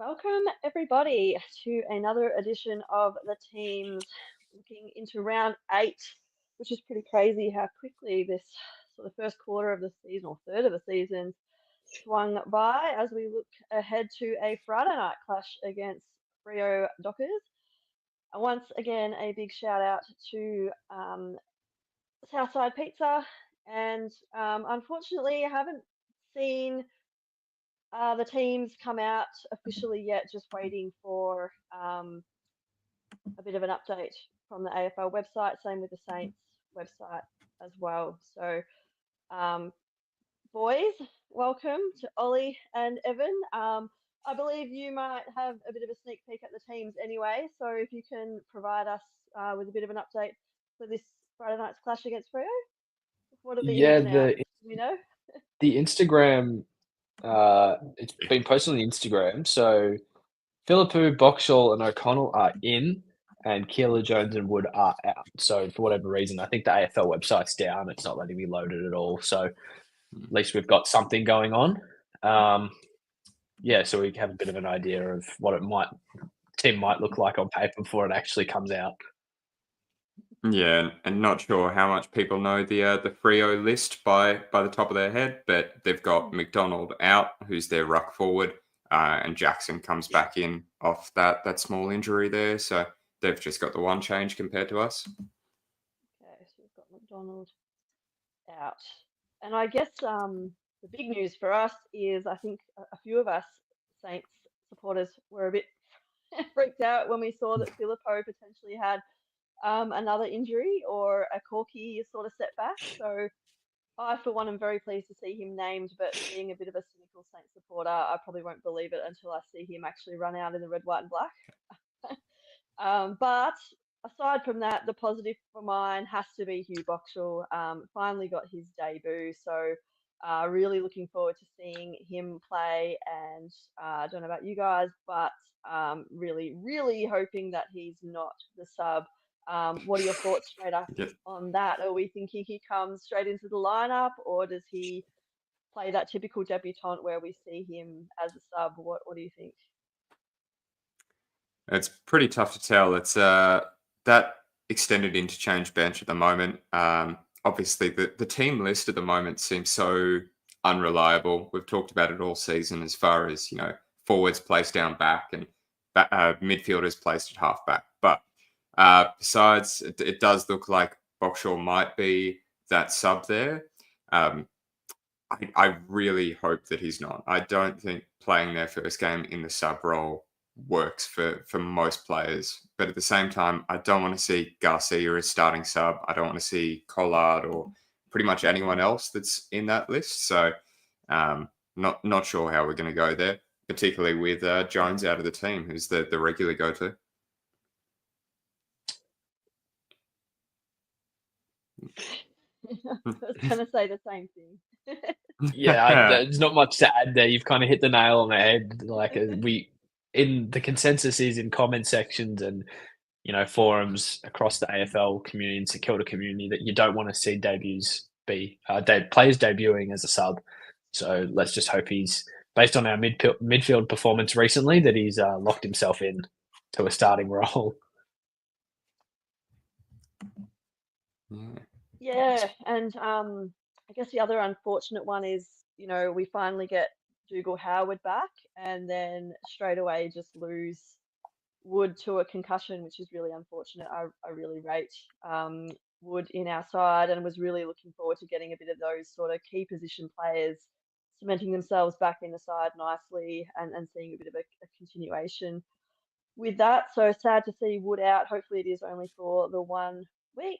Welcome, everybody, to another edition of the teams looking into round eight, which is pretty crazy how quickly this sort of first quarter of the season or third of the season swung by as we look ahead to a Friday night clash against Frio Dockers. Once again, a big shout out to Southside Pizza, and unfortunately, I haven't seen the teams come out officially yet, just waiting for a bit of an update from the AFL website. Same with the Saints website as well. So, um, boys, welcome to Ollie and Evan. I believe you might have a bit of a sneak peek at the teams anyway. So, if you can provide us with a bit of an update for this Friday night's clash against Freo, what are the ins Yeah, and outs? the Do we know? the Instagram, it's been posted on the Instagram. So Philippou, Boxall, and O'Connell are in, and Keeler, Jones, and Wood are out. So for whatever reason, I think the AFL website's down. It's not letting me load it at all. So at least we've got something going on. Yeah, so we have a bit of an idea of what team might look like on paper before it actually comes out. Yeah, and not sure how much people know the Freo list by the top of their head, but they've got McDonald out, who's their ruck forward, and Jackson comes back in off that small injury there. So they've just got the one change compared to us. Okay, so we've got McDonald out. And I guess the big news for us is I think a few of us Saints supporters were a bit freaked out when we saw that Filippo potentially had another injury or a corky sort of setback. So I, for one, am very pleased to see him named, but being a bit of a cynical Saints supporter, I probably won't believe it until I see him actually run out in the red, white, and black. But aside from that, the positive for mine has to be Hugh Boxall. Finally got his debut, so really looking forward to seeing him play. And I don't know about you guys, but really, really hoping that he's not the sub. What are your thoughts straight up Yep. on that? Are we thinking he comes straight into the lineup, or does he play that typical debutant where we see him as a sub? What do you think? It's pretty tough to tell. It's that extended interchange bench at the moment. Obviously, the team list at the moment seems so unreliable. We've talked about it all season as far as, forwards placed down back and midfielders placed at half back. But besides, it does look like Boxall might be that sub there. I really hope that he's not. I don't think playing their first game in the sub role works for most players. But at the same time, I don't want to see Garcia as starting sub. I don't want to see Collard or pretty much anyone else that's in that list. So not sure how we're going to go there, particularly with Jones out of the team, who's the regular go-to. I was going to say the same thing. Yeah, there's not much to add there. You've kind of hit the nail on the head. Like in the consensus is in comment sections and forums across the AFL community and Kilda community that you don't want to see players debuting as a sub. So let's just hope he's, based on our midfield performance recently, that he's locked himself in to a starting role. Yeah, and I guess the other unfortunate one is, we finally get Dougal Howard back and then straight away just lose Wood to a concussion, which is really unfortunate. I really rate Wood in our side and was really looking forward to getting a bit of those sort of key position players cementing themselves back in the side nicely and seeing a bit of a continuation with that. So sad to see Wood out. Hopefully it is only for the 1 week.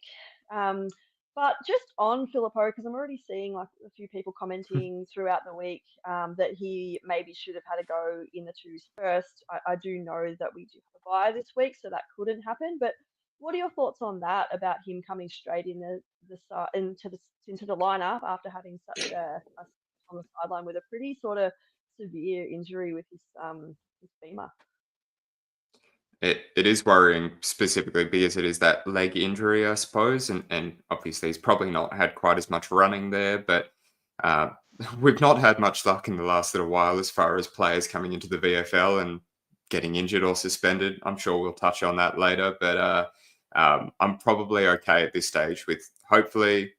But just on Filippo, because I'm already seeing like a few people commenting throughout the week that he maybe should have had a go in the twos first. I do know that we do have a bye this week, so that couldn't happen. But what are your thoughts on that about him coming straight in into the lineup after having such a on the sideline with a pretty sort of severe injury with his femur? It is worrying specifically because it is that leg injury, I suppose, and obviously he's probably not had quite as much running there, but we've not had much luck in the last little while as far as players coming into the VFL, and getting injured or suspended. I'm sure we'll touch on that later, but I'm probably okay at this stage with hopefully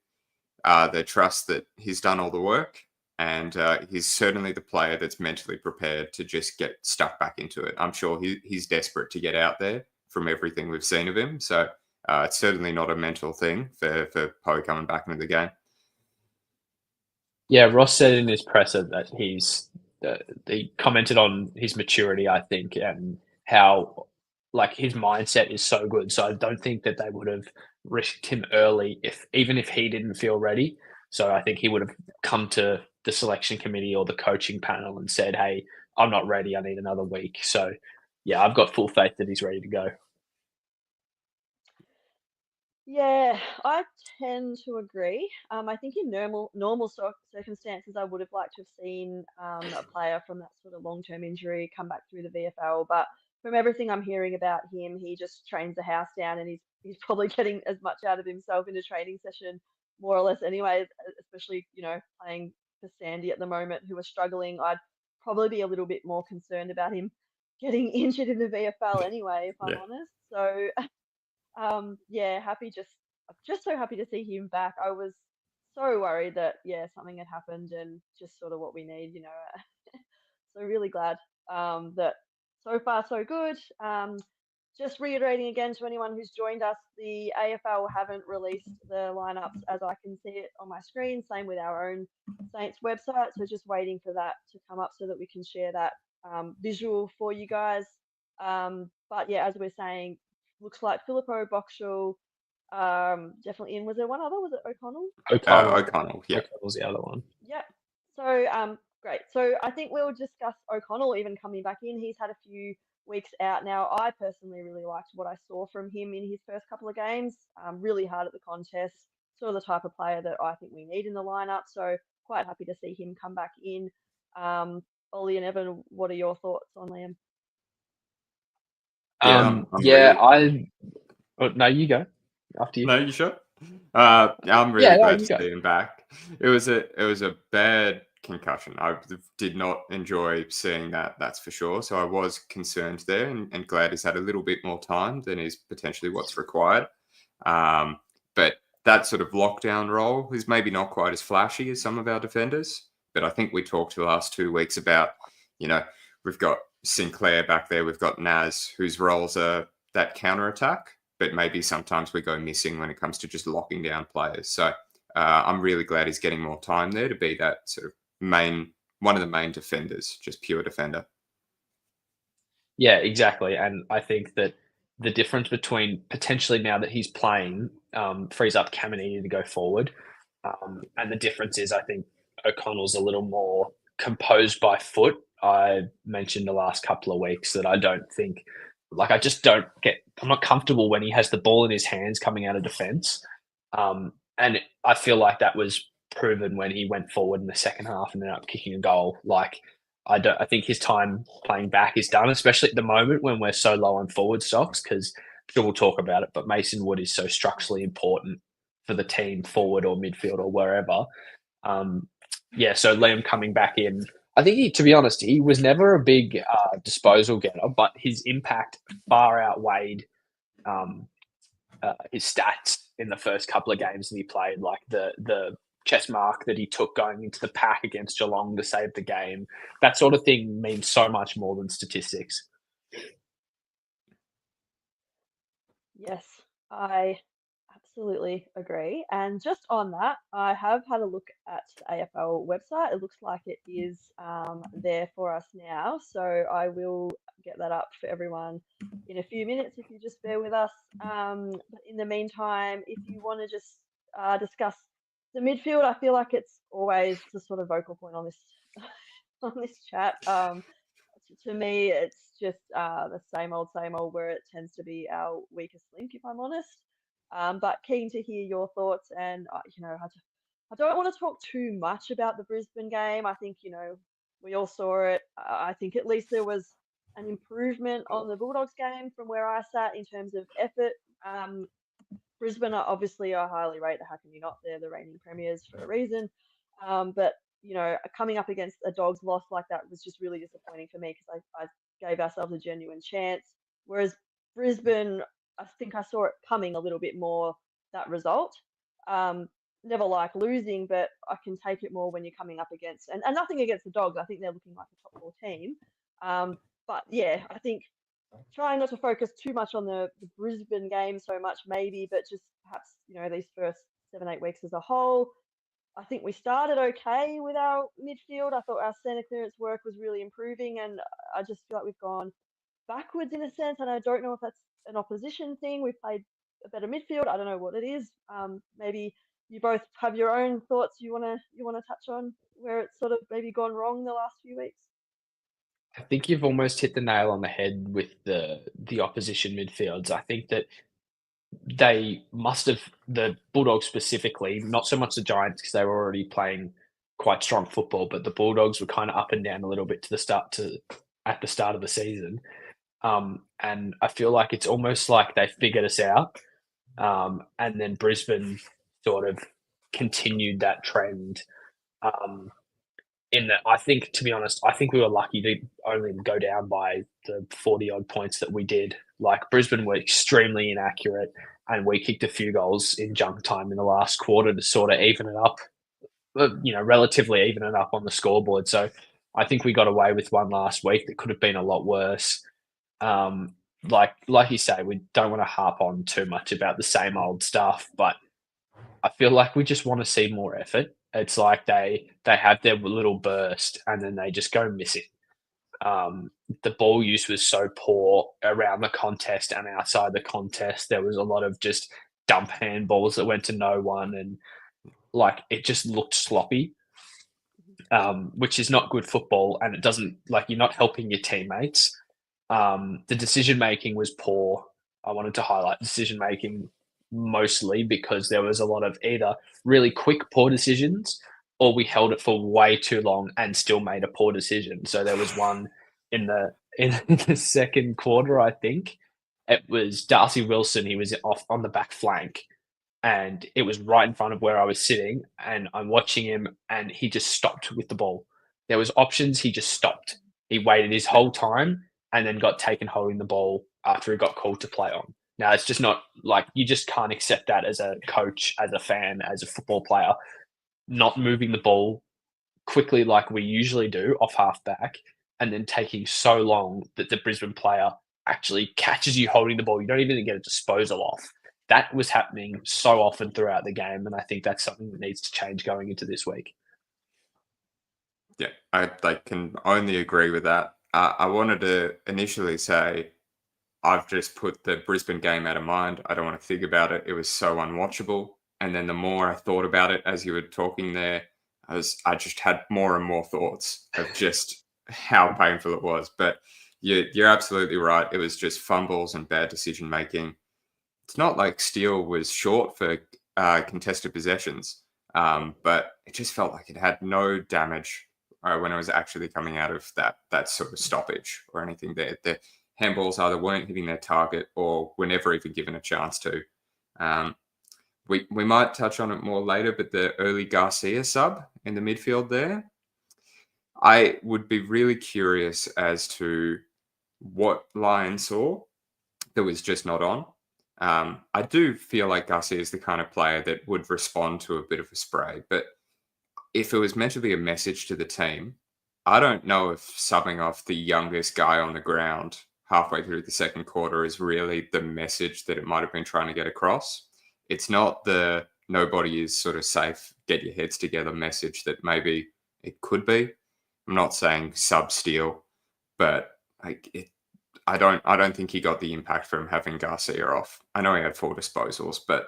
they trust that he's done all the work, and he's certainly the player that's mentally prepared to just get stuck back into it. I'm sure he's desperate to get out there from everything we've seen of him. So it's certainly not a mental thing for Poe coming back into the game. Yeah, Ross said in his presser that he commented on his maturity, I think, and how like his mindset is so good. So I don't think that they would have risked him early even if he didn't feel ready. So I think he would have come to the selection committee or the coaching panel and said, "Hey, I'm not ready. I need another week." So yeah, I've got full faith that he's ready to go. Yeah, I tend to agree. I think in normal circumstances, I would have liked to have seen a player from that sort of long-term injury come back through the VFL. But from everything I'm hearing about him, he just trains the house down, and he's probably getting as much out of himself in a training session, more or less, anyway. Especially playing for Sandy at the moment, who are struggling. I'd probably be a little bit more concerned about him getting injured in the VFL anyway, if I'm honest. So. Yeah, just so happy to see him back. I was so worried that something had happened and just sort of what we need. So really glad that so far so good. Just reiterating again to anyone who's joined us, the AFL haven't released the lineups as I can see it on my screen. Same with our own Saints website. So just waiting for that to come up so that we can share that visual for you guys. But yeah, as we're saying, looks like Filippo, Boxall, definitely in. Was there one other? Was it O'Connell? O'Connell, yeah. O'Connell's the other one. Yeah. So great. So I think we'll discuss O'Connell even coming back in. He's had a few weeks out now. I personally really liked what I saw from him in his first couple of games. Really hard at the contest. Sort of the type of player that I think we need in the lineup. So quite happy to see him come back in. Ollie and Evan, what are your thoughts on Liam? No, you go. After you. No, you sure? I'm really glad to see him back. It was a bad concussion. I did not enjoy seeing that, that's for sure. So I was concerned there, and glad he's had a little bit more time than is potentially what's required. But that sort of lockdown role is maybe not quite as flashy as some of our defenders. But I think we talked the last 2 weeks about, we've got Sinclair back there, we've got Naz, whose roles are that counter-attack, but maybe sometimes we go missing when it comes to just locking down players. So I'm really glad he's getting more time there to be that sort of one of the main defenders, just pure defender. Yeah, exactly. And I think that the difference between potentially now that he's playing frees up Caminiti to go forward. And the difference is I think O'Connell's a little more composed by foot. I mentioned the last couple of weeks that I don't think, I'm not comfortable when he has the ball in his hands coming out of defence. And I feel like that was proven when he went forward in the second half and ended up kicking a goal. I think his time playing back is done, especially at the moment when we're so low on forward stocks, because I'm sure we'll talk about it, but Mason Wood is so structurally important for the team forward or midfield or wherever. So Liam coming back in, I think to be honest, he was never a big disposal getter, but his impact far outweighed his stats in the first couple of games that he played, like the chest mark that he took going into the pack against Geelong to save the game. That sort of thing means so much more than statistics. Yes, I absolutely agree. And just on that, I have had a look at the AFL website. It looks like it is there for us now. So I will get that up for everyone in a few minutes if you just bear with us. But in the meantime, if you want to just discuss the midfield, I feel like it's always the sort of vocal point on this on this chat. To me, it's just the same old, where it tends to be our weakest link, if I'm honest. But keen to hear your thoughts. And, I don't want to talk too much about the Brisbane game. I think, we all saw it. I think at least there was an improvement on the Bulldogs game from where I sat in terms of effort. Brisbane are obviously a highly rated. How can you not? They're the reigning premiers for a reason. But coming up against a Dogs loss like that was just really disappointing for me because I gave ourselves a genuine chance. Whereas Brisbane, I think I saw it coming a little bit more, that result. Never like losing, but I can take it more when you're coming up against, and nothing against the Dogs. I think they're looking like a top 4 team. But yeah, I think trying not to focus too much on the Brisbane game so much, maybe, but just perhaps, these first 7-8 weeks as a whole. I think we started okay with our midfield. I thought our centre clearance work was really improving, and I just feel like we've gone backwards in a sense. And I don't know if that's an opposition thing. We've played a better midfield. I don't know what it is. Maybe you both have your own thoughts you wanna touch on where it's sort of maybe gone wrong the last few weeks. I think you've almost hit the nail on the head with the opposition midfields. I think that they must have, the Bulldogs specifically, not so much the Giants because they were already playing quite strong football, but the Bulldogs were kind of up and down a little bit at the start of the season. And I feel like it's almost like they figured us out. And then Brisbane sort of continued that trend. In that, I think, to be honest, I think we were lucky to only go down by the 40 odd points that we did. Like, Brisbane were extremely inaccurate, and we kicked a few goals in junk time in the last quarter to sort of even it up, relatively even it up on the scoreboard. So I think we got away with one last week that could have been a lot worse. Like you say, we don't want to harp on too much about the same old stuff, but I feel like we just want to see more effort. It's like they have their little burst and then they just go missing. The ball use was so poor around the contest and outside the contest. There was a lot of just dump handballs that went to no one, and like it just looked sloppy, which is not good football, and it doesn't, like, you're not helping your teammates. The decision making was poor. I wanted to highlight decision making mostly because there was a lot of either really quick poor decisions or we held it for way too long and still made a poor decision. So there was one in the second quarter, I think. It was Darcy Wilson. He was off on the back flank and it was right in front of where I was sitting, and I'm watching him and he just stopped with the ball. There was options, he just stopped. He waited his whole time and then got taken holding the ball after he got called to play on. Now, it's just not, like, you just can't accept that as a coach, as a fan, as a football player, not moving the ball quickly like we usually do off half back, and then taking so long that the Brisbane player actually catches you holding the ball. You don't even get a disposal off. That was happening so often throughout the game, and I think that's something that needs to change going into this week. Yeah, I can only agree with that. I wanted to initially say I've just put the Brisbane game out of mind. I don't want to think about it. It was so unwatchable. And then the more I thought about it as you were talking there, I just had more and more thoughts of just how painful it was. But you're absolutely right. It was just fumbles and bad decision making. It's not like Steele was short for contested possessions, but it just felt like it had no damage when it was actually coming out of that sort of stoppage or anything there. The handballs either weren't hitting their target or were never even given a chance to. We might touch on it more later, but the early Garcia sub in the midfield there, I would be really curious as to what Lyon saw that was just not on. I do feel like Garcia is the kind of player that would respond to a bit of a spray, but if it was meant to be a message to the team, I don't know if subbing off the youngest guy on the ground halfway through the second quarter is really the message that it might have been trying to get across. It's not the nobody is sort of safe, get your heads together message that maybe it could be. I'm not saying sub Steele, but I don't think he got the impact from having Garcia off. I know he had 4 disposals, but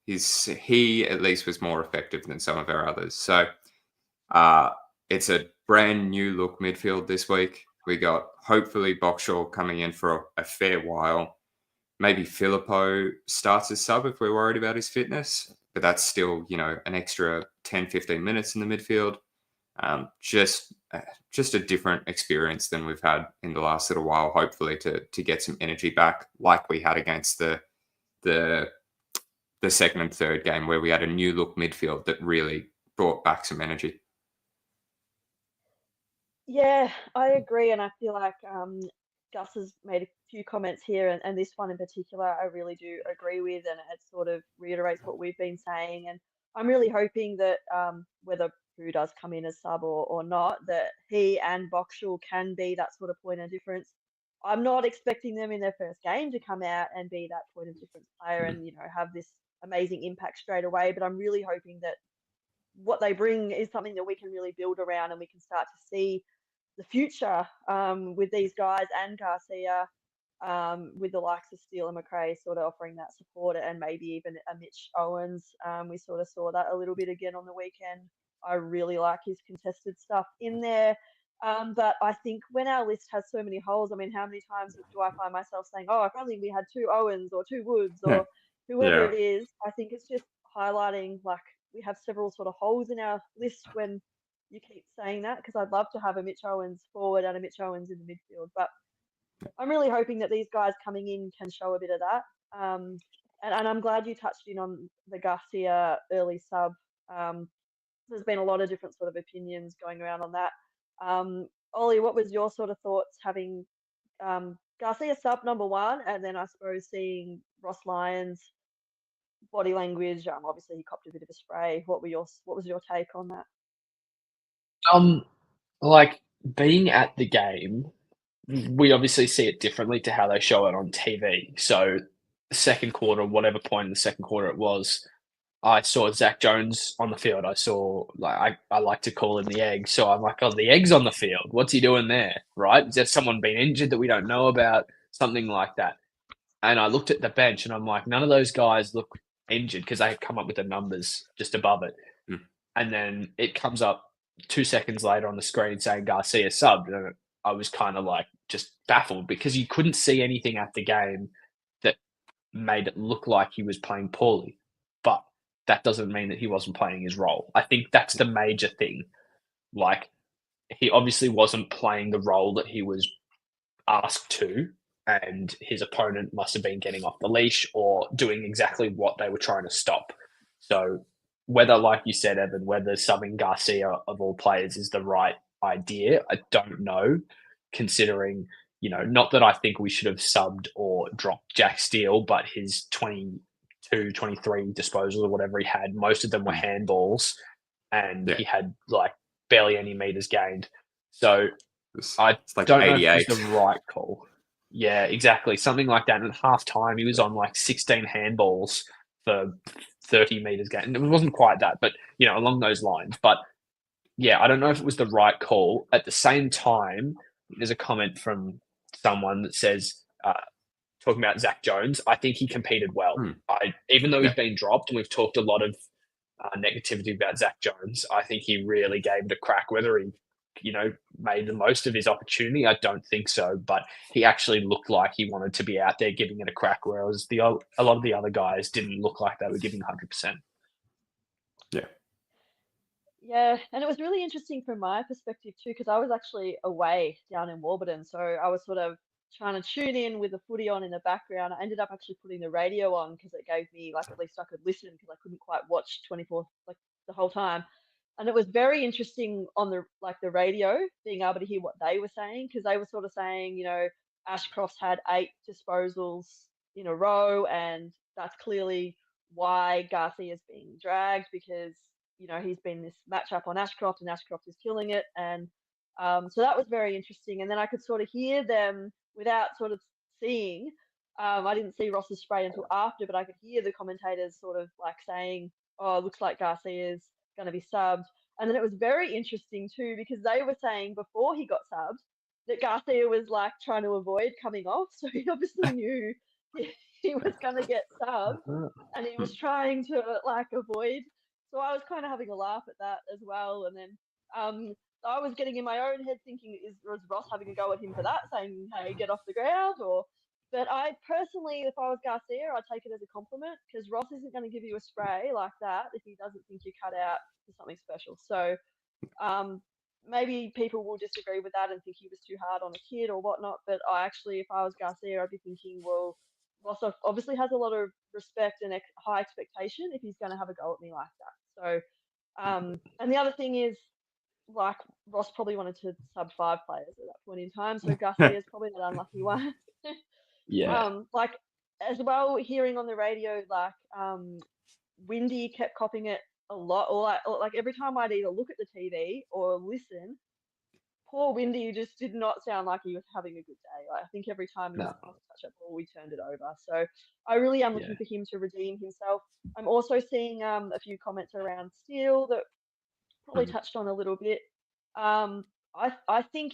he at least was more effective than some of our others. So it's a brand new look midfield this week. We got hopefully Boxall coming in for a fair while. Maybe Filippo starts as sub if we're worried about his fitness, but that's still, an extra 10, 15 minutes in the midfield. Just a different experience than we've had in the last little while, hopefully to get some energy back like we had against the second and third game where we had a new look midfield that really brought back some energy. Yeah, I agree, and I feel like Gus has made a few comments here, and this one in particular, I really do agree with, and it sort of reiterates what we've been saying. And I'm really hoping that whether Pooh does come in as sub or not, that he and Boxall can be that sort of point of difference. I'm not expecting them in their first game to come out and be that point of difference player Mm. and have this amazing impact straight away, but I'm really hoping that what they bring is something that we can really build around and we can start to see the future with these guys and Garcia, with the likes of Steele and McRae sort of offering that support and maybe even a Mitch Owens. We sort of saw that a little bit again on the weekend. I really like his contested stuff in there. But I think when our list has so many holes, I mean, how many times do I find myself saying, oh, if only we had two Owens or two Woods Yeah. or whoever Yeah. it is? I think it's just highlighting like we have several sort of holes in our list when you keep saying that, because I'd love to have a Mitch Owens forward and a Mitch Owens in the midfield. But I'm really hoping that these guys coming in can show a bit of that. And I'm glad you touched in on the Garcia early sub. There's been a lot of different sort of opinions going around on that. Ollie, what was your sort of thoughts having Garcia sub number one, and then I suppose seeing Ross Lyons body language? Obviously he copped a bit of a spray. What was your take on that? Like being at the game, we obviously see it differently to how they show it on TV. So the second quarter, whatever point in the second quarter it was, I saw Zach Jones on the field. I saw I like to call him the egg. So I'm like, oh, the egg's on the field. What's he doing there? Right? Is there someone been injured that we don't know about? Something like that. And I looked at the bench and I'm like, none of those guys look injured because they had come up with the numbers just above it. Mm. And then it comes up 2 seconds later on the screen saying Garcia subbed. And I was kind of like just baffled because you couldn't see anything at the game that made it look like he was playing poorly. But that doesn't mean that he wasn't playing his role. I think that's the major thing. Like, he obviously wasn't playing the role that he was asked to, and his opponent must have been getting off the leash or doing exactly what they were trying to stop. So, whether, like you said, Evan, whether subbing Garcia of all players is the right idea, I don't know, considering, not that I think we should have subbed or dropped Jack Steele, but his 22, 23 disposals or whatever he had, most of them were handballs, and he had like barely any meters gained. So I like don't know if 88. it was the right call. Yeah, exactly. Something like that. And at half time, he was on like 16 handballs for 30 meters gained. It wasn't quite that, but, along those lines. But yeah, I don't know if it was the right call. At the same time, there's a comment from someone that says, talking about Zach Jones, I think he competed well. Even though he's been dropped, and we've talked a lot of negativity about Zach Jones, I think he really gave it a crack. Whether he, made the most of his opportunity, I don't think so. But he actually looked like he wanted to be out there giving it a crack, whereas a lot of the other guys didn't look like they were giving 100%. Yeah. Yeah, and it was really interesting from my perspective too, because I was actually away down in Warburton, so I was sort of trying to tune in with the footy on in the background. I ended up actually putting the radio on because it gave me like at least I could listen because I couldn't quite watch 24 like the whole time. And it was very interesting on the radio being able to hear what they were saying, because they were sort of saying, Ashcroft's had 8 disposals in a row, and that's clearly why Garcia's being dragged, because he's been this matchup on Ashcroft and Ashcroft is killing it. And so that was very interesting. And then I could sort of hear them without sort of seeing. I didn't see Ross's spray until after, but I could hear the commentators sort of like saying, oh, it looks like Garcia's going to be subbed. And then it was very interesting too, because they were saying before he got subbed that Garcia was like trying to avoid coming off. So he obviously knew he was going to get subbed, and he was trying to like avoid. So I was kind of having a laugh at that as well. And then I was getting in my own head thinking, was Ross having a go at him for that, saying, hey, get off the ground? But I personally, if I was Garcia, I'd take it as a compliment, because Ross isn't going to give you a spray like that if he doesn't think you cut out for something special. So maybe people will disagree with that and think he was too hard on a kid or whatnot. But if I was Garcia, I'd be thinking, well, Ross obviously has a lot of respect and high expectation if he's going to have a go at me like that. So, and the other thing is, like Ross probably wanted to sub 5 players at that point in time, so Garcia's probably the unlucky one. Yeah. Like as well, hearing on the radio, like Windy kept copying it a lot, or like every time I'd either look at the TV or listen, poor Windy just did not sound like he was having a good day. Like, I think every time he was No. supposed to touch that ball, we turned it over. So I really am looking Yeah. for him to redeem himself. I'm also seeing a few comments around Steele that probably touched on a little bit. I think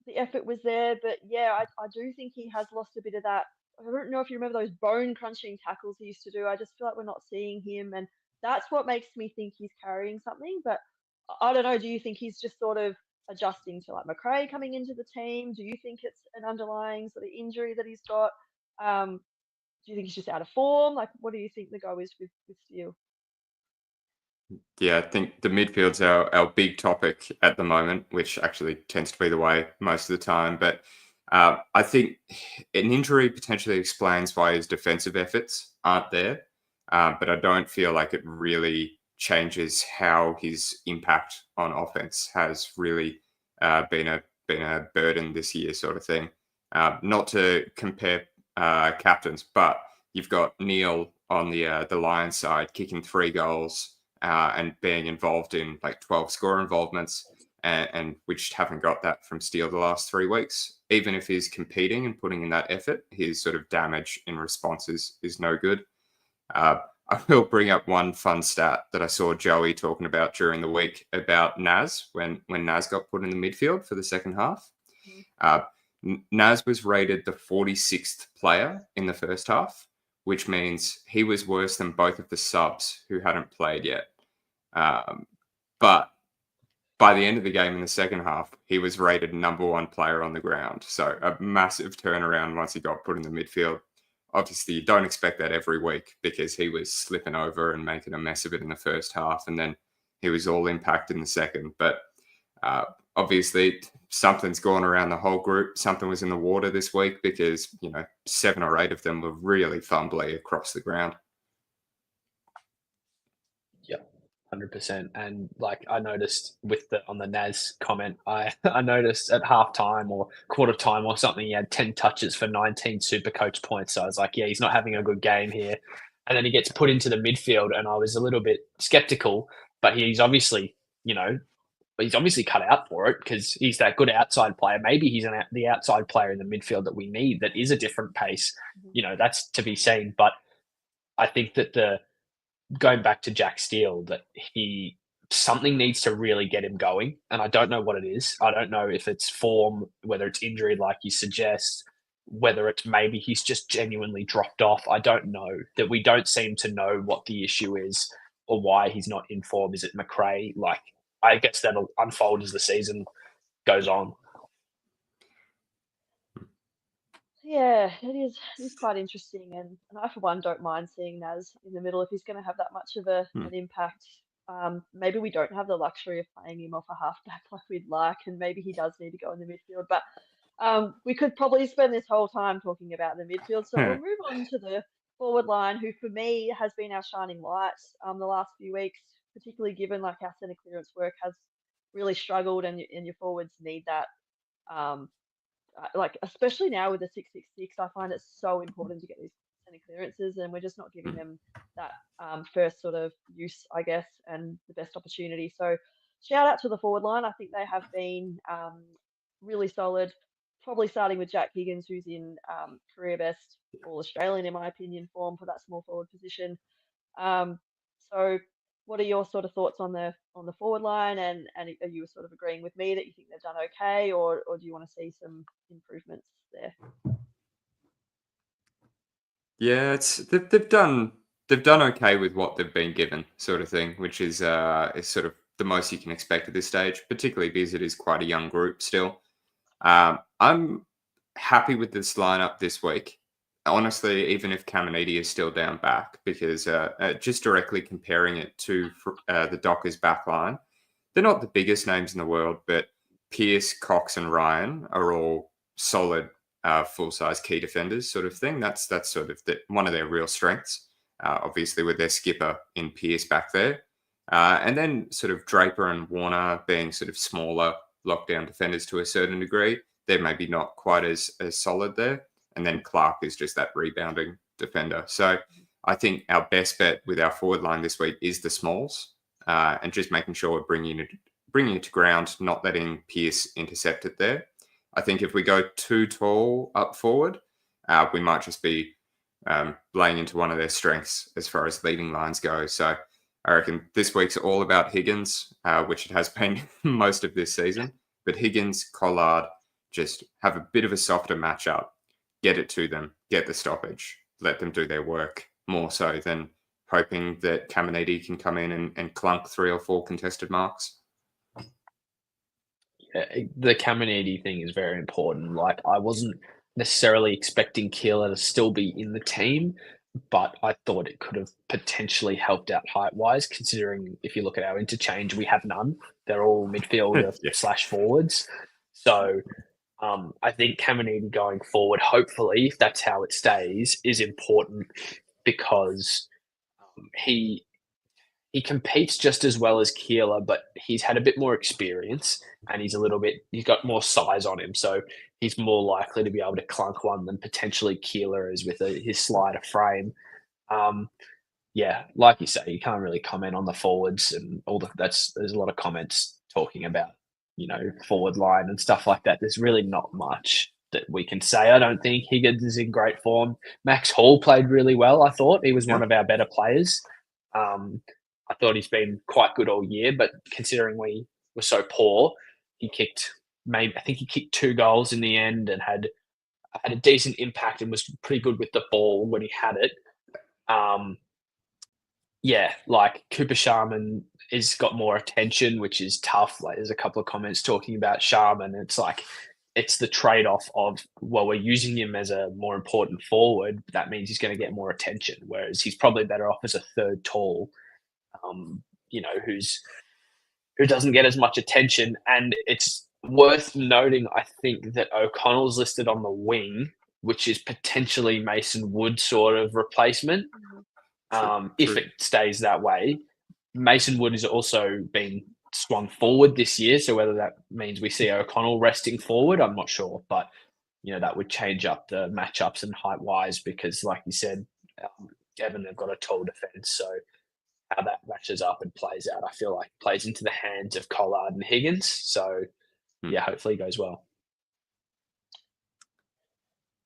the effort was there, but yeah, I do think he has lost a bit of that. I don't know if you remember those bone crunching tackles he used to do. I just feel like we're not seeing him, and that's what makes me think he's carrying something. But I don't know. Do you think he's just sort of adjusting to like McRae coming into the team? Do you think it's an underlying sort of injury that he's got? Do you think he's just out of form? Like, what do you think the go is with Steele? Yeah, I think the midfield's our big topic at the moment, which actually tends to be the way most of the time. But I think an injury potentially explains why his defensive efforts aren't there. But I don't feel like it really changes how his impact on offense has really been a burden this year, sort of thing. Not to compare captains, but you've got Neil on the Lions side kicking 3 goals and being involved in like 12 score involvements, and which haven't got that from Steele the last 3 weeks. Even if he's competing and putting in that effort, his sort of damage in responses is no good. I will bring up one fun stat that I saw Joey talking about during the week about Naz when Naz got put in the midfield for the second half. Naz was rated the 46th player in the first half, which means he was worse than both of the subs who hadn't played yet. But by the end of the game in the second half, he was rated number 1 player on the ground. So a massive turnaround once he got put in the midfield. Obviously, you don't expect that every week because he was slipping over and making a mess of it in the first half, and then he was all impact in the second. But obviously, something's gone around the whole group. Something was in the water this week because 7 or 8 of them were really fumbly across the ground. 100%. And like I noticed on the Naz comment, I noticed at halftime or quarter time or something, he had 10 touches for 19 super coach points. So I was like, yeah, he's not having a good game here. And then he gets put into the midfield and I was a little bit skeptical, but he's obviously cut out for it because he's that good outside player. Maybe he's the outside player in the midfield that we need that is a different pace. That's to be seen. But I think that going back to Jack Steele, that something needs to really get him going. And I don't know what it is. I don't know if it's form, whether it's injury like you suggest, whether it's maybe he's just genuinely dropped off. I don't know. That we don't seem to know what the issue is or why he's not in form. Is it McRae? Like, I guess that'll unfold as the season goes on. Yeah, it is quite interesting, and I for one don't mind seeing Naz in the middle if he's going to have that much of an impact. Maybe we don't have the luxury of playing him off a halfback like we'd like, and maybe he does need to go in the midfield. But we could probably spend this whole time talking about the midfield, so we'll move on to the forward line, who for me has been our shining light the last few weeks, particularly given like our centre clearance work has really struggled, and your forwards need that. Like especially now with the 666, I find it so important to get these centre clearances, and we're just not giving them that first sort of use, I guess, and the best opportunity. So shout out to the forward line. I think they have been really solid. Probably starting with Jack Higgins, who's in career best All Australian in my opinion form for that small forward position. So what are your sort of thoughts on the forward line, and are you sort of agreeing with me that you think they've done okay, or do you want to see some improvements there? Yeah, they've done okay with what they've been given, sort of thing, which is sort of the most you can expect at this stage, particularly because it is quite a young group still. I'm happy with this lineup this week. Honestly, even if Caminiti is still down back, because just directly comparing it to the Dockers back line, they're not the biggest names in the world, but Pierce, Cox, and Ryan are all solid, full-size key defenders, sort of thing. That's sort of one of their real strengths. Obviously, with their skipper in Pierce back there, And then sort of Draper and Warner being sort of smaller lockdown defenders to a certain degree. They're maybe not quite as solid there. And then Clark is just that rebounding defender. So I think our best bet with our forward line this week is the smalls, and just making sure we're bringing it to ground, not letting Pearce intercept it there. I think if we go too tall up forward, we might just be laying into one of their strengths as far as leading lines go. So I reckon this week's all about Higgins, which it has been most of this season. But Higgins, Collard, just have a bit of a softer matchup, get it to them, get the stoppage, let them do their work, more so than hoping that Caminiti can come in and clunk 3 or 4 contested marks. The Caminiti thing is very important. Like, I wasn't necessarily expecting Keeler to still be in the team, but I thought it could have potentially helped out height-wise, considering if you look at our interchange, we have none. They're all midfielder / forwards. So I think Caminiti going forward, hopefully, if that's how it stays, is important because he competes just as well as Keeler, but he's had a bit more experience and he's got more size on him. So he's more likely to be able to clunk one than potentially Keeler is with his slider frame. Like you say, you can't really comment on the forwards and there's a lot of comments talking about, forward line and stuff like that. There's really not much that we can say. I don't think Higgins is in great form. Max Hall played really well. I thought he was one of our better players. I thought he's been quite good all year, but considering we were so poor, I think he kicked 2 goals in the end and had a decent impact and was pretty good with the ball when he had it. Like Cooper Sharman has got more attention, which is tough. Like, there's a couple of comments talking about Sharman. It's like, it's the trade-off of, well, we're using him as a more important forward, but that means he's going to get more attention, whereas he's probably better off as a third tall, who doesn't get as much attention. And it's worth noting, I think, that O'Connell's listed on the wing, which is potentially Mason Wood's sort of replacement. If it stays that way. Mason Wood has also been swung forward this year, so whether that means we see O'Connell resting forward, I'm not sure. But, that would change up the matchups and height-wise because, like you said, Devon have got a tall defence, so how that matches up and plays out, I feel like plays into the hands of Collard and Higgins. So, hopefully it goes well.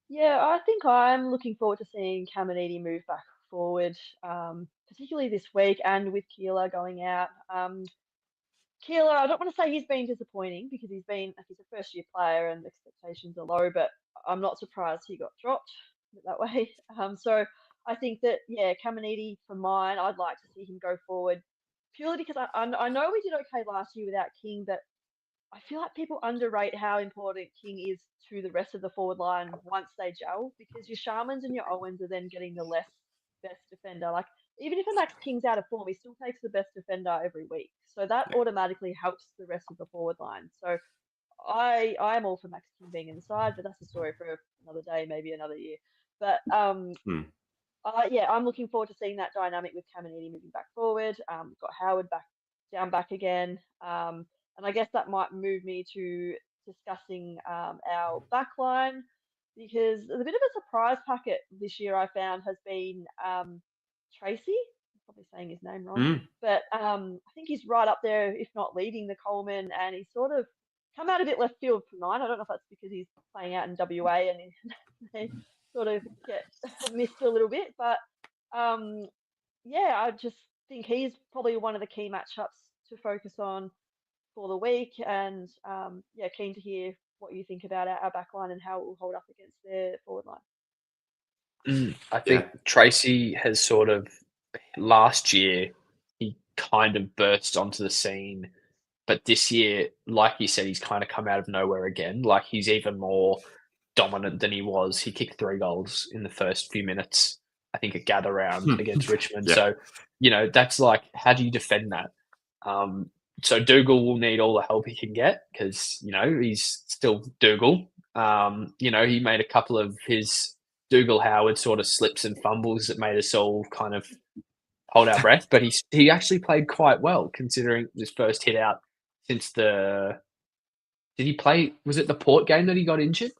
Yeah, I think I'm looking forward to seeing Caminiti move back forward, particularly this week and with Keeler going out. Keeler, I don't want to say he's been disappointing because he's a first-year player and expectations are low, but I'm not surprised he got dropped that way. So I think that, Caminiti, for mine, I'd like to see him go forward purely because I know we did okay last year without King, but I feel like people underrate how important King is to the rest of the forward line once they gel, because your Sharmans and your Owens are then getting the best defender. Like, even if a Max King's out of form, he still takes the best defender every week. So that automatically helps the rest of the forward line. So I'm all for Max King being in the side, but that's a story for another day, maybe another year. But I'm looking forward to seeing that dynamic with Caminiti moving back forward. Got Howard down back again. And I guess that might move me to discussing our backline, because a bit of a surprise packet this year I found has been Tracy. I'm probably saying his name wrong, but I think he's right up there, if not leading the Coleman, and he's sort of come out a bit left field for mine. I don't know if that's because he's playing out in WA and they sort of get missed a little bit, but I just think he's probably one of the key matchups to focus on for the week, and keen to hear what you think about our backline and how it will hold up against their forward line. I think Tracy has sort of, last year, he kind of burst onto the scene, but this year, like you said, he's kind of come out of nowhere again. Like, he's even more dominant than he was. He kicked 3 goals in the first few minutes, I think, at Gather Round against Richmond. So, that's like, how do you defend that? So Dougal will need all the help he can get because, he's still Dougal. He made a couple of his Dougal Howard sort of slips and fumbles that made us all kind of hold our breath, but he actually played quite well considering his first hit out since the. Did he play? Was it the Port game that he got injured,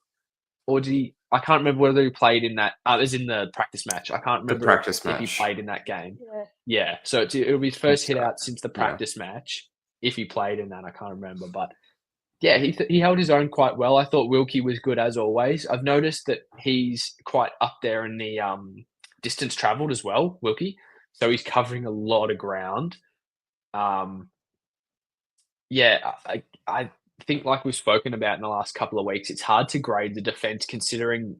or did he? I can't remember whether he played in that. It was in the practice match. I can't remember practice if he match. played in that game. Yeah. Yeah, so it'll be his first hit That's right. out since the practice match. If he played in that, I can't remember, but yeah, he held his own quite well. I thought Wilkie was good as always. I've noticed that he's quite up there in the distance travelled as well, Wilkie. So he's covering a lot of ground. Yeah, I think like we've spoken about in the last couple of weeks, it's hard to grade the defence considering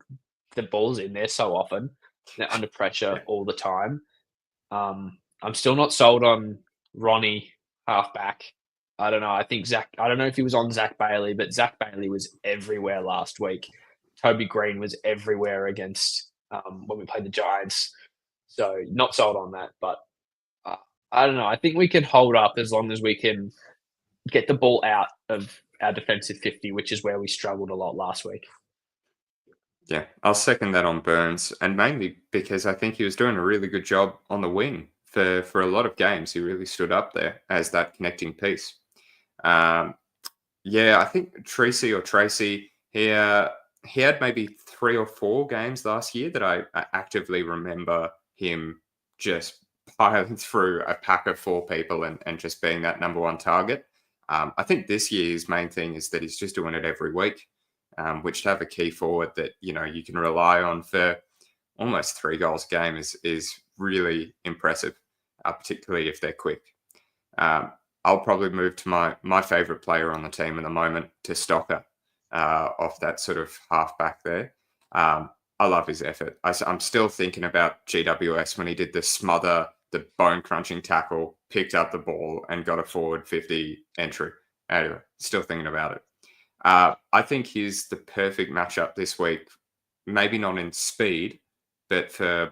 the ball's in there so often. They're under pressure all the time. I'm still not sold on Ronnie halfback. I don't know. I think I don't know if he was on Zach Bailey, but Zach Bailey was everywhere last week. Toby Green was everywhere against when we played the Giants. So not sold on that, but I don't know. I think we can hold up as long as we can get the ball out of our defensive 50, which is where we struggled a lot last week. Yeah, I'll second that on Burns, and mainly because I think he was doing a really good job on the wing for a lot of games. He really stood up there as that connecting piece. Yeah, I think Tracy, he had maybe 3 or 4 games last year that I actively remember him just piling through a pack of 4 people and just being that number one target. I think this year his main thing is that he's just doing it every week, which to have a key forward that you can rely on for almost 3 goals a game is really impressive, particularly if they're quick. I'll probably move to my favourite player on the team at the moment, to Stocker, off that sort of halfback there. I love his effort. I'm still thinking about GWS when he did the bone-crunching tackle, picked up the ball and got a forward 50 entry. Anyway, still thinking about it. I think he's the perfect matchup this week, maybe not in speed, but for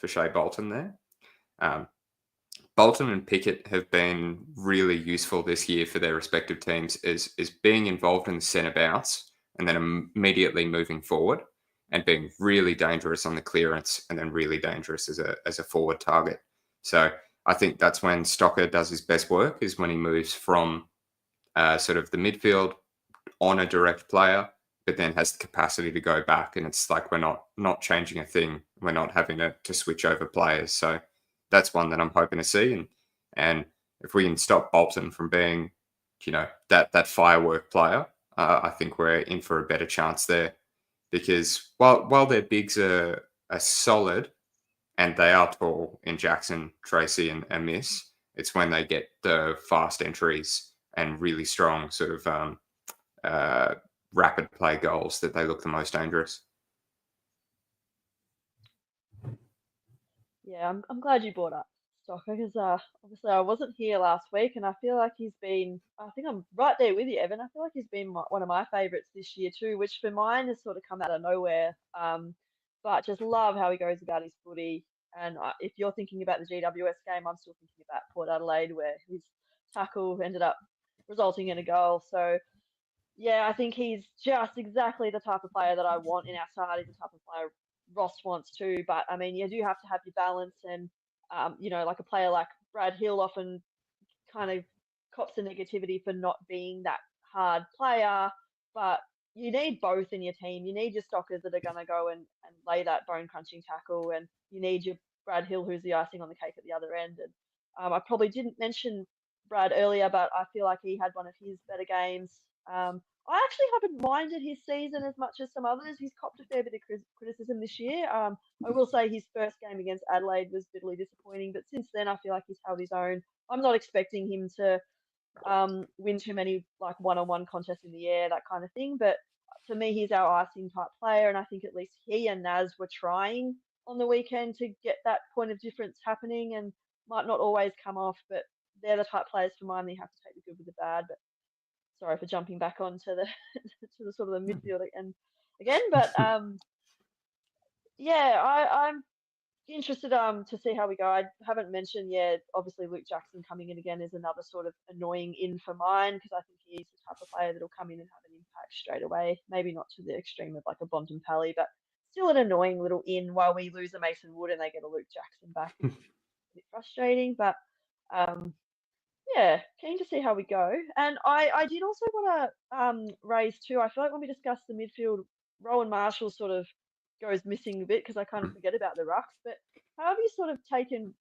Shea Bolton there. Bolton and Pickett have been really useful this year for their respective teams is being involved in the centre bounce and then immediately moving forward and being really dangerous on the clearance and then really dangerous as a forward target. So I think that's when Stocker does his best work, is when he moves from sort of the midfield on a direct player, but then has the capacity to go back. And it's like we're not changing a thing. We're not having to switch over players. So that's one that I'm hoping to see. And if we can stop Bolton from being, that firework player, I think we're in for a better chance there. Because while their bigs are solid, and they are tall in Jackson, Tracy, and Miss, it's when they get the fast entries and really strong sort of rapid play goals that they look the most dangerous. Yeah, I'm glad you brought up Stocker because obviously I wasn't here last week and I feel like he's been, I think I'm right there with you, Evan. I feel like he's been one of my favourites this year too, which for mine has sort of come out of nowhere. But just love how he goes about his footy. And if you're thinking about the GWS game, I'm still thinking about Port Adelaide where his tackle ended up resulting in a goal. So yeah, I think he's just exactly the type of player that I want in our side. He's the type of player Ross wants too. But I mean, you do have to have your balance, and like a player like Brad Hill often kind of cops the negativity for not being that hard player. But you need both in your team. You need your Stockers that are going to go and lay that bone crunching tackle, and you need your Brad Hill who's the icing on the cake at the other end. And I probably didn't mention Brad earlier, but I feel like he had one of his better games. I actually haven't minded his season as much as some others. He's copped a fair bit of criticism this year. I will say his first game against Adelaide was bitterly disappointing, but since then I feel like he's held his own. I'm not expecting him to win too many like one-on-one contests in the air, that kind of thing. But for me, he's our icing type player, and I think at least he and Naz were trying on the weekend to get that point of difference happening, and might not always come off, but they're the type players for mine that you have to take the good with the bad. But sorry for jumping back onto the to the sort of the midfield and again, but yeah, I'm interested to see how we go. I haven't mentioned yet. Obviously, Luke Jackson coming in again is another sort of annoying in for mine because I think he's the type of player that'll come in and have an impact straight away. Maybe not to the extreme of like a Bontempelli, but still an annoying little in while we lose a Mason Wood and they get a Luke Jackson back. bit frustrating, but yeah, keen to see how we go. And I did also want to raise too. I feel like when we discuss the midfield, Rowan Marshall sort of goes missing a bit because I kind of forget about the rucks. But how have you sort of taken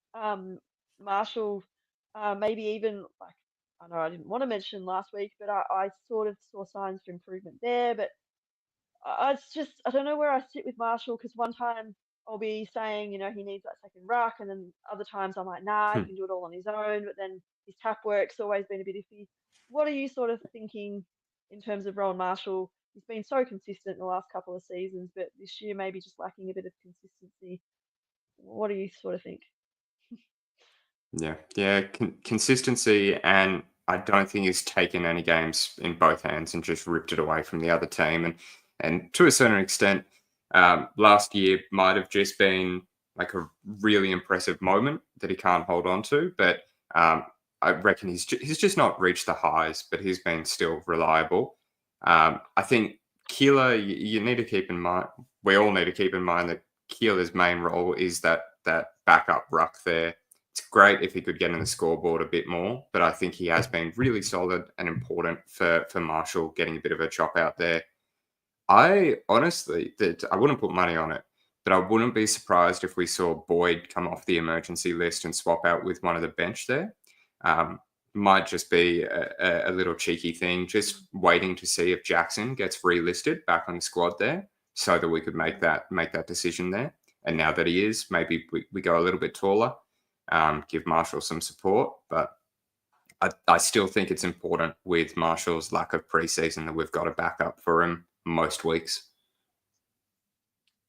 Marshall? Maybe even like I know I didn't want to mention last week, but I sort of saw signs for improvement there. But it's just I don't know where I sit with Marshall because one time I'll be saying he needs that second ruck, and then other times I'm like he can do it all on his own. But then his tap work's always been a bit iffy. What are you sort of thinking in terms of Rowan Marshall? He's been so consistent in the last couple of seasons, but this year maybe just lacking a bit of consistency. What do you sort of think? Yeah, consistency, and I don't think he's taken any games in both hands and just ripped it away from the other team. And to a certain extent, last year might have just been like a really impressive moment that he can't hold on to. But I reckon he's just not reached the highs, but he's been still reliable. I think Keeler, you need to keep in mind. We all need to keep in mind that Keeler's main role is that backup ruck there. It's great if he could get in the scoreboard a bit more, but I think he has been really solid and important for Marshall getting a bit of a chop out there. I honestly, I wouldn't put money on it, but I wouldn't be surprised if we saw Boyd come off the emergency list and swap out with one of the bench there. Might just be a little cheeky thing, just waiting to see if Jackson gets relisted back on the squad there so that we could make that decision there. And now that he is, maybe we go a little bit taller. Give Marshall some support, but I still think it's important with Marshall's lack of preseason that we've got a backup for him most weeks.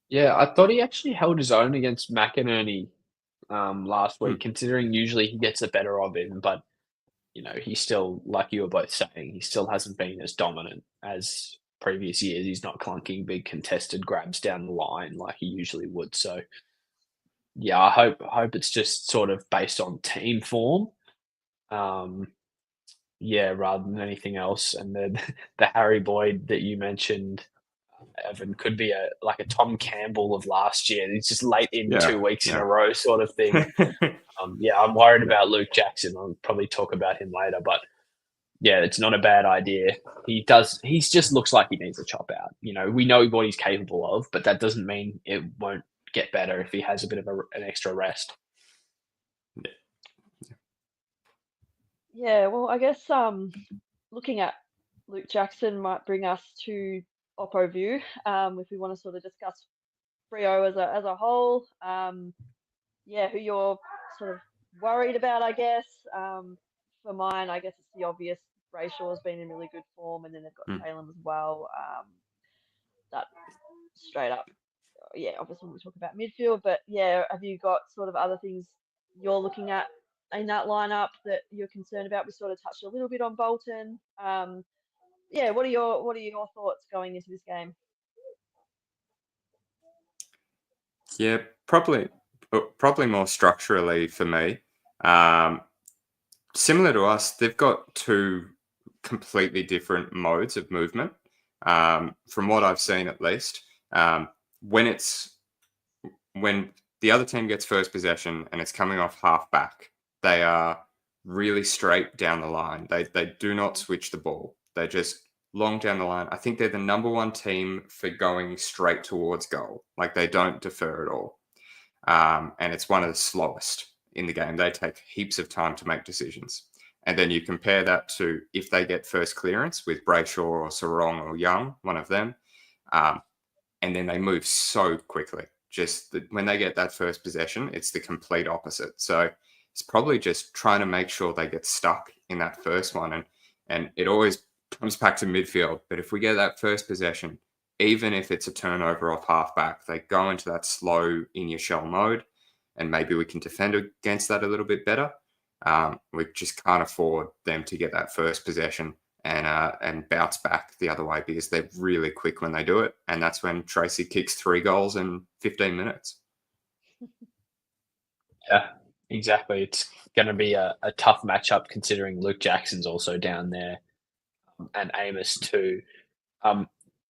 Yeah, I thought he actually held his own against McInerney last week, considering usually he gets the better of him, but he's still, like you were both saying, he still hasn't been as dominant as previous years. He's not clunking big contested grabs down the line like he usually would. So yeah, I hope it's just sort of based on team form, rather than anything else. And then the Harry Boyd that you mentioned, Evan, could be a Tom Campbell of last year. He's just late in 2 weeks in a row sort of thing. I'm worried about Luke Jackson. I'll probably talk about him later, but yeah, it's not a bad idea. He just looks like he needs a chop out. We know what he's capable of, but that doesn't mean it won't get better if he has a bit of an extra rest. Yeah, well, I guess looking at Luke Jackson might bring us to Oppo View if we want to sort of discuss Freo as a whole. Who you're sort of worried about, I guess. For mine, I guess it's the obvious. Brayshaw's been in really good form, and then they've got Salem as well. That straight up, obviously we talk about midfield, but have you got sort of other things you're looking at in that lineup that you're concerned about? We sort of touched a little bit on Bolton. What are your thoughts going into this game? Yeah, probably more structurally for me. Similar to us, they've got two completely different modes of movement. From what I've seen, at least, when the other team gets first possession and it's coming off half back, they are really straight down the line. They do not switch the ball. They're just long down the line. I think they're the number one team for going straight towards goal. Like, they don't defer at all. And it's one of the slowest in the game. They take heaps of time to make decisions. And then you compare that to if they get first clearance with Brayshaw or Sarong or Young, one of them, and then they move so quickly. When they get that first possession, it's the complete opposite. So it's probably just trying to make sure they get stuck in that first one. And it always comes back to midfield. But if we get that first possession, even if it's a turnover off halfback, they go into that slow in your shell mode, and maybe we can defend against that a little bit better. We just can't afford them to get that first possession and bounce back the other way, because they're really quick when they do it. And that's when Tracy kicks 3 goals in 15 minutes. Yeah, exactly. It's going to be a tough matchup, considering Luke Jackson's also down there, and Amos too.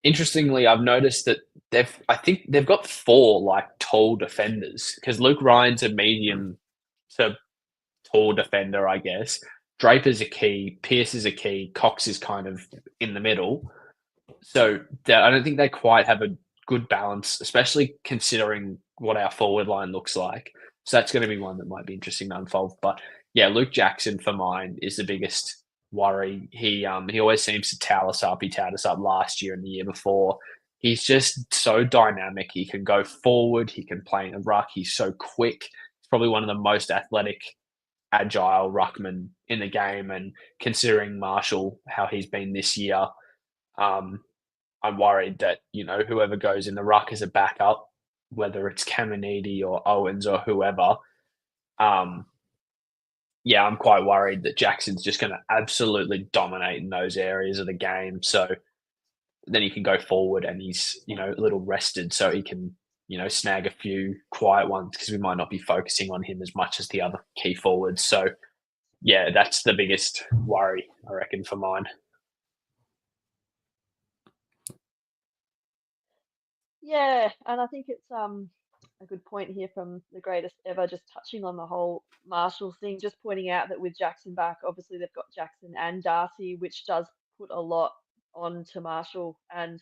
Interestingly, I've noticed that I think they've got 4 tall defenders, because Luke Ryan's a medium to tall defender, I guess. Draper's a key, Pierce is a key, Cox is kind of in the middle. So I don't think they quite have a good balance, especially considering what our forward line looks like. So that's going to be one that might be interesting to unfold. But yeah, Luke Jackson for mine is the biggest worry. He always seems to towel us up. He towed us up last year and the year before. He's just so dynamic. He can go forward. He can play in a ruck. He's so quick. He's probably one of the most athletic, agile ruckmen in the game. And considering Marshall, how he's been this year, I'm worried that, whoever goes in the ruck as a backup, whether it's Caminiti or Owens or whoever, yeah, I'm quite worried that Jackson's just going to absolutely dominate in those areas of the game. So then he can go forward and he's, a little rested so he can, snag a few quiet ones because we might not be focusing on him as much as the other key forwards. So yeah, that's the biggest worry, I reckon, for mine. Yeah, and I think it's a good point here from the greatest ever, just touching on the whole Marshall thing, just pointing out that with Jackson back, obviously they've got Jackson and Darcy, which does put a lot on to Marshall. And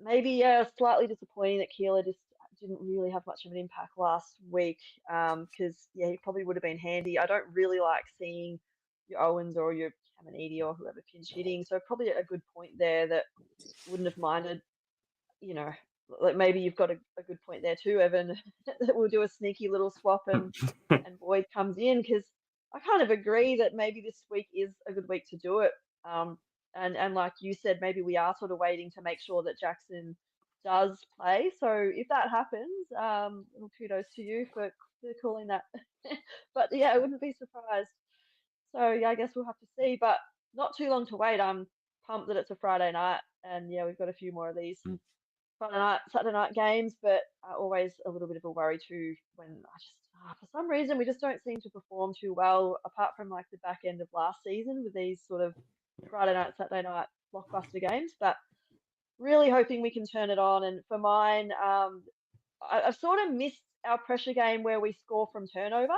maybe, yeah, slightly disappointing that Keeler just didn't really have much of an impact last week because, yeah, he probably would have been handy. I don't really like seeing your Owens or your Caminiti or whoever pinch hitting. So probably a good point there that wouldn't have minded, like maybe you've got a good point there too, Evan, that we'll do a sneaky little swap and Boyd comes in because I kind of agree that maybe this week is a good week to do it. And like you said, maybe we are sort of waiting to make sure that Jackson does play. So if that happens, well, kudos to you for calling that. But yeah, I wouldn't be surprised. So yeah, I guess we'll have to see. But not too long to wait. I'm pumped that it's a Friday night, and yeah, we've got a few more of these Friday night, Saturday night games, but always a little bit of a worry too when I just, for some reason, we just don't seem to perform too well, apart from like the back end of last season with these sort of Friday night, Saturday night blockbuster games. But really hoping we can turn it on. And for mine, I've sort of missed our pressure game where we score from turnover.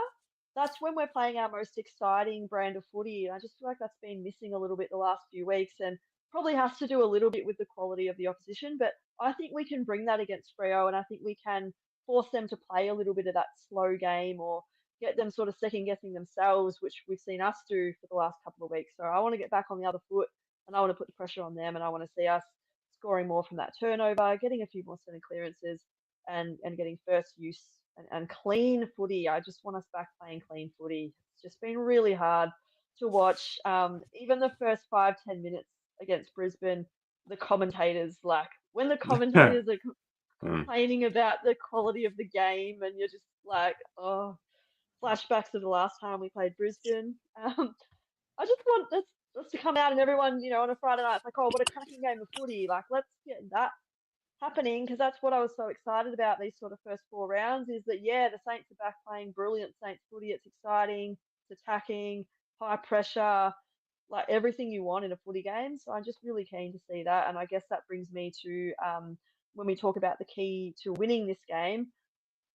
That's when we're playing our most exciting brand of footy. And I just feel like that's been missing a little bit the last few weeks and probably has to do a little bit with the quality of the opposition. But I think we can bring that against Freo and I think we can force them to play a little bit of that slow game or get them sort of second guessing themselves, which we've seen us do for the last couple of weeks. So I want to get back on the other foot and I want to put the pressure on them and I want to see us scoring more from that turnover, getting a few more centre clearances and getting first use and clean footy. I just want us back playing clean footy. It's just been really hard to watch. Even the first 5-10 minutes against Brisbane, the commentators, like when the commentators are complaining about the quality of the game and you're just like, oh, flashbacks of the last time we played Brisbane. I just want us to come out and everyone, on a Friday night, it's like, oh, what a cracking game of footy. Like, let's get that happening because that's what I was so excited about these sort of first 4 rounds is that, yeah, the Saints are back playing brilliant Saints footy. It's exciting, it's attacking, high pressure, like everything you want in a footy game. So I'm just really keen to see that. And I guess that brings me to when we talk about the key to winning this game,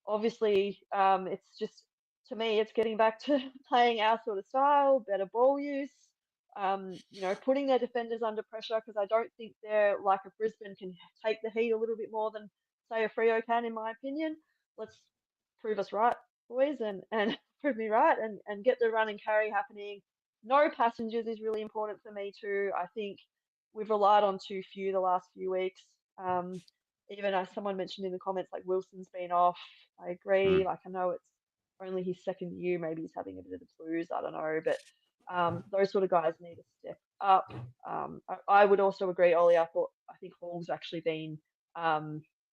obviously, it's just, to me, it's getting back to playing our sort of style, better ball use, putting their defenders under pressure because I don't think they're like a Brisbane can take the heat a little bit more than, say, a Freo can, in my opinion. Let's prove us right, boys, and prove me right and get the run and carry happening. No passengers is really important for me too. I think we've relied on too few the last few weeks. Even as someone mentioned in the comments, like Wilson's been off. I agree. Like I know it's only his second year, maybe he's having a bit of the blues. I don't know, but those sort of guys need to step up. I would also agree, Ollie. I think Hall's actually been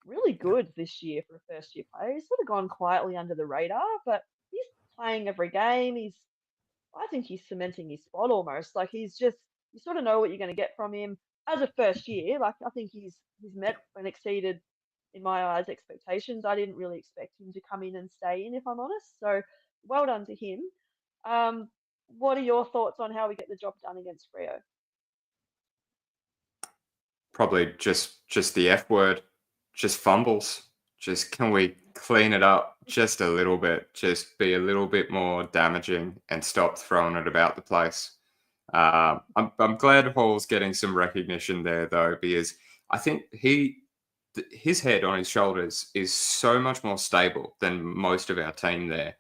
really good this year for a first year player. He's sort of gone quietly under the radar, but he's playing every game. I think he's cementing his spot almost. Like you sort of know what you're going to get from him as a first year. Like I think he's met and exceeded, in my eyes, expectations. I didn't really expect him to come in and stay in, if I'm honest. So well done to him. What are your thoughts on how we get the job done against Freo? Probably just the F word, just fumbles, just can we clean it up just a little bit, just be a little bit more damaging and stop throwing it about the place. I'm glad Hall's getting some recognition there though, because I think his head on his shoulders is so much more stable than most of our team there.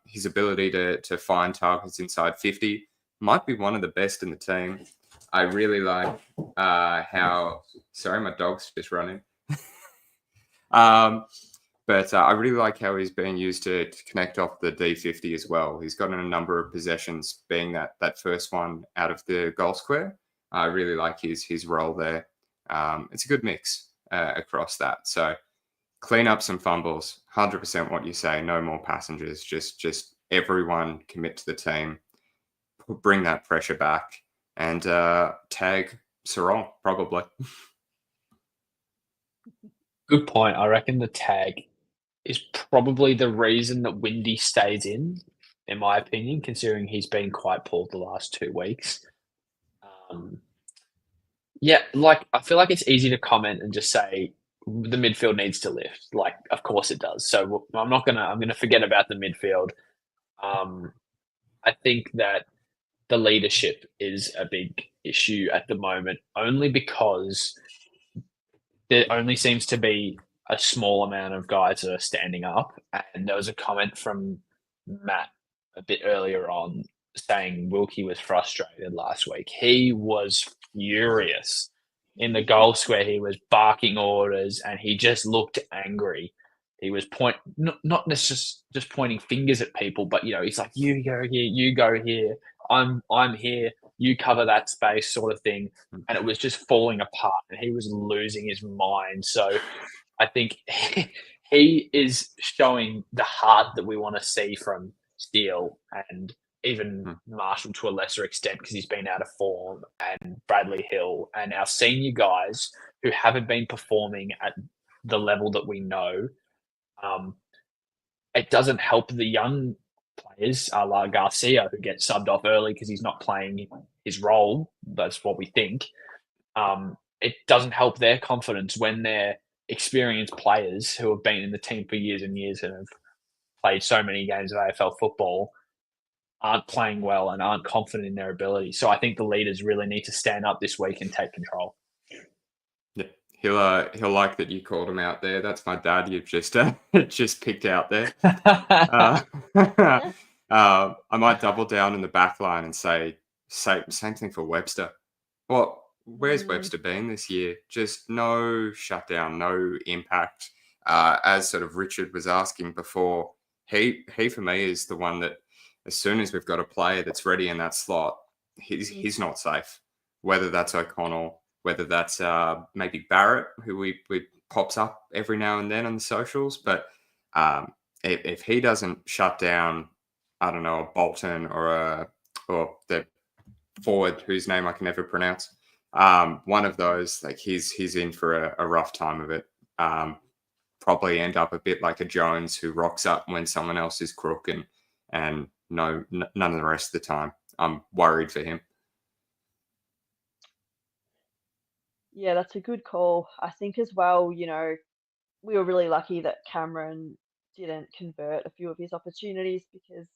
His ability to find targets inside 50 might be one of the best in the team. I really like how. Sorry, my dog's just running. But I really like how he's being used to connect off the D50 as well. He's gotten a number of possessions, being that first one out of the goal square. I really like his role there. It's a good mix across that. So clean up some fumbles. 100% what you say. No more passengers. Just everyone commit to the team. Bring that pressure back and tag Sarong probably. Good point. I reckon the tag is probably the reason that Windy stays in my opinion, considering he's been quite poor the last 2 weeks. Yeah, like, I feel like it's easy to comment and just say the midfield needs to lift. Like, of course it does. So I'm gonna forget about the midfield. I think that the leadership is a big issue at the moment, only because there only seems to be a small amount of guys that are standing up. And there was a comment from Matt a bit earlier on saying Wilkie was frustrated last week. He was furious in the goal square. He was barking orders and he just looked angry. He was not necessarily just pointing fingers at people, but he's like, "You go here, you go here. I'm here. You cover that space," sort of thing. And it was just falling apart, and he was losing his mind. So I think he is showing the heart that we want to see from Steele and even Marshall to a lesser extent because he's been out of form, and Bradley Hill and our senior guys who haven't been performing at the level that we know. It doesn't help the young players, a la Garcia, who get subbed off early because he's not playing his role. That's what we think. It doesn't help their confidence when they're experienced players who have been in the team for years and years and have played so many games of AFL football aren't playing well and aren't confident in their ability. So I think the leaders really need to stand up this week and take control. Yeah, he'll like that you called him out there. That's my dad. You've just just picked out there. I might double down in the back line and say same thing for Webster. Well, where's Webster been this year? Just no shutdown, no impact. As sort of Richard was asking before, he for me is the one that as soon as we've got a player that's ready in that slot, he's not safe. Whether that's O'Connell, whether that's maybe Barrett, who we pops up every now and then on the socials. But if he doesn't shut down, I don't know, a Bolton or the forward whose name I can never pronounce, one of those, like he's in for a rough time of it. Probably end up a bit like a Jones who rocks up when someone else is crook and none of the rest of the time. I'm worried for him. Yeah, that's a good call. I think as well, we were really lucky that Cameron didn't convert a few of his opportunities because,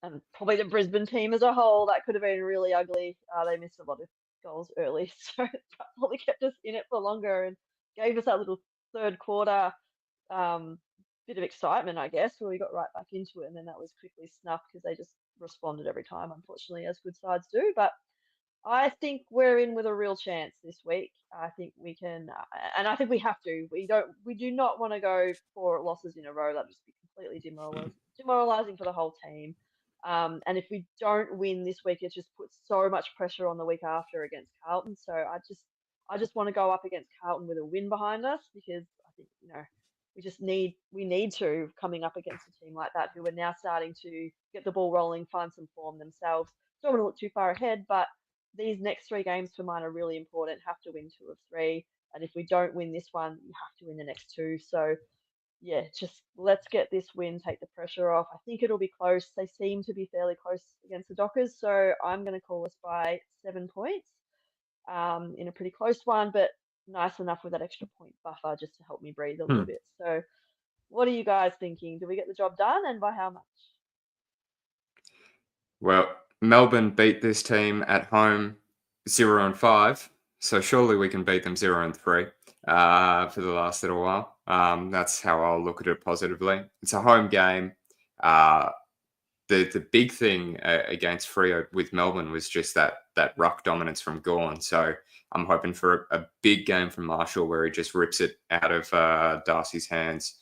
and probably the Brisbane team as a whole, that could have been really ugly. They missed a lot of goals early, so that probably kept us in it for longer and gave us that little third quarter bit of excitement, I guess, where we got right back into it, and then that was quickly snuffed because they just responded every time, unfortunately, as good sides do. But I think we're in with a real chance this week. I think we can, and I think we have to. We do not want to go 4 losses in a row. That'd just be completely demoralizing for the whole team. And if we don't win this week, it just puts so much pressure on the week after against Carlton. So I just want to go up against Carlton with a win behind us because I think we need to coming up against a team like that who are now starting to get the ball rolling, find some form themselves. Don't want to look too far ahead, but these next 3 games for mine are really important. Have to win 2 of 3, and if we don't win this one, you have to win the next 2. So yeah, just let's get this win, take the pressure off. I think it'll be close. They seem to be fairly close against the Dockers, so I'm going to call us by 7 points in a pretty close one. But nice enough with that extra point buffer just to help me breathe a little bit. So what are you guys thinking? Do we get the job done, and by how much? Well, Melbourne beat this team at home 0-5, so surely we can beat them 0-3 for the last little while. That's how I'll look at it positively. It's a home game. The big thing against Freo with Melbourne was just that ruck dominance from Gawn. So I'm hoping for a big game from Marshall where he just rips it out of Darcy's hands.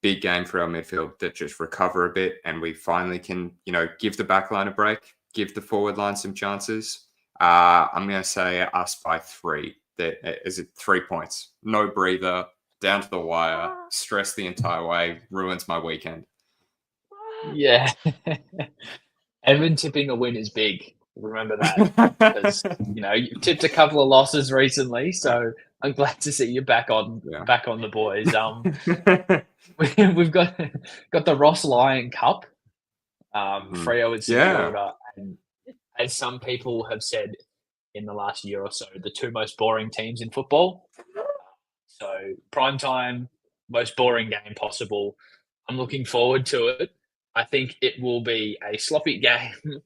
Big game for our midfield that just recover a bit, and we finally can, give the back line a break, give the forward line some chances. I'm going to say us by 3. Is it 3 points? No breather, down to the wire, stress the entire way, ruins my weekend. Yeah. Evan tipping a win is big. Remember that. Because, you've tipped a couple of losses recently, so I'm glad to see you back on the boys. We've got the Ross Lyon Cup, Freo and St Kilda, and as some people have said in the last year or so, the 2 most boring teams in football. So prime time, most boring game possible. I'm looking forward to it. I think it will be a sloppy game.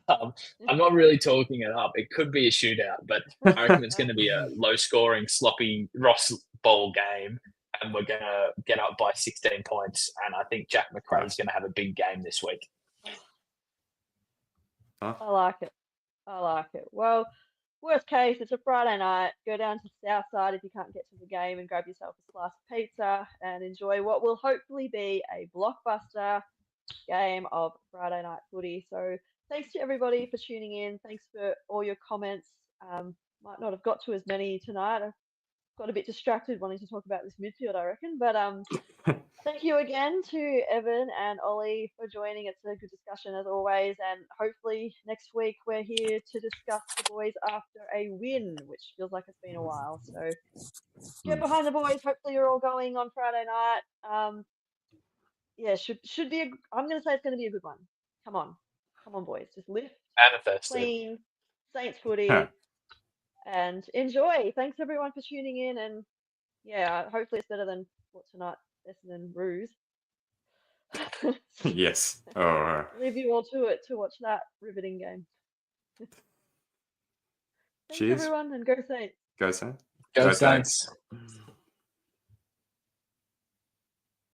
I'm not really talking it up. It could be a shootout, but I reckon it's going to be a low-scoring, sloppy Ross Bowl game, and we're going to get up by 16 points. And I think Jack McRae's going to have a big game this week. I like it. Well, worst case, it's a Friday night. Go down to Southside if you can't get to the game and grab yourself a slice of pizza and enjoy what will hopefully be a blockbuster game of Friday night footy. So thanks to everybody for tuning in. Thanks for all your comments. Might not have got to as many tonight. I got a bit distracted wanting to talk about this midfield, I reckon. But thank you again to Evan and Ollie for joining. It's a good discussion as always. And hopefully next week we're here to discuss the boys after a win, which feels like it's been a while. So get behind the boys. Hopefully you're all going on Friday night. Yeah, should be. I'm going to say it's going to be a good one. Come on, boys, just lift, Manifest clean, Saints footy, and enjoy. Thanks everyone for tuning in, and yeah, hopefully it's better than tonight, Essendon Roos. Yes. Leave you all to it to watch that riveting game. Thanks Cheers, everyone, and go Saints. Go Saints. Go Saints.